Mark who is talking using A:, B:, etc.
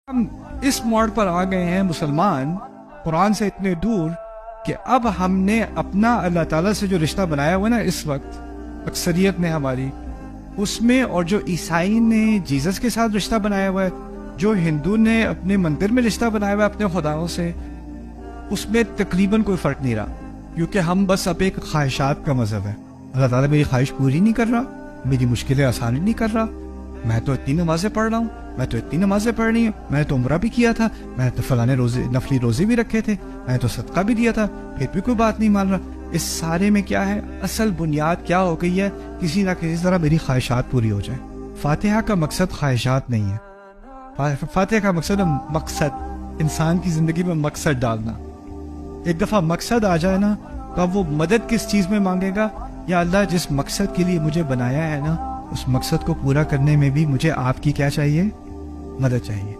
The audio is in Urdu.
A: ہم اس موڑ پر آ گئے ہیں مسلمان قرآن سے اتنے دور کہ اب ہم نے اپنا اللہ تعالیٰ سے جو رشتہ بنایا ہوا ہے نا اس وقت اکثریت نے ہماری اس میں، اور جو عیسائی نے جیزس کے ساتھ رشتہ بنایا ہوا ہے، جو ہندو نے اپنے مندر میں رشتہ بنایا ہوا ہے اپنے خداؤں سے، اس میں تقریباً کوئی فرق نہیں رہا، کیونکہ ہم بس اب ایک خواہشات کا مذہب ہے۔ اللہ تعالیٰ میری خواہش پوری نہیں کر رہا، میری مشکلیں آسان نہیں کر رہا، میں تو اتنی نمازیں پڑھ رہا ہوں، میں تو اتنی نمازیں پڑھ رہی ہوں، میں نے تو عمرہ بھی کیا تھا، میں نے تو فلانے روزے نفلی روزے بھی رکھے تھے، میں نے تو صدقہ بھی دیا تھا، پھر بھی کوئی بات نہیں مان رہا۔ اس سارے میں کیا ہے؟ اصل بنیاد کیا ہو گئی ہے؟ کسی نہ کسی طرح میری خواہشات پوری ہو جائیں۔ فاتحہ کا مقصد خواہشات نہیں ہے، فاتحہ کا مقصد ہے مقصد، انسان کی زندگی میں مقصد ڈالنا۔ ایک دفعہ مقصد آ جائے نا تو اب وہ مدد کس چیز میں مانگے گا؟ یا اللہ جس مقصد کے لیے مجھے بنایا ہے نا، اس مقصد کو پورا کرنے میں بھی مجھے آپ کی کیا چاہیے؟ مدد چاہیے۔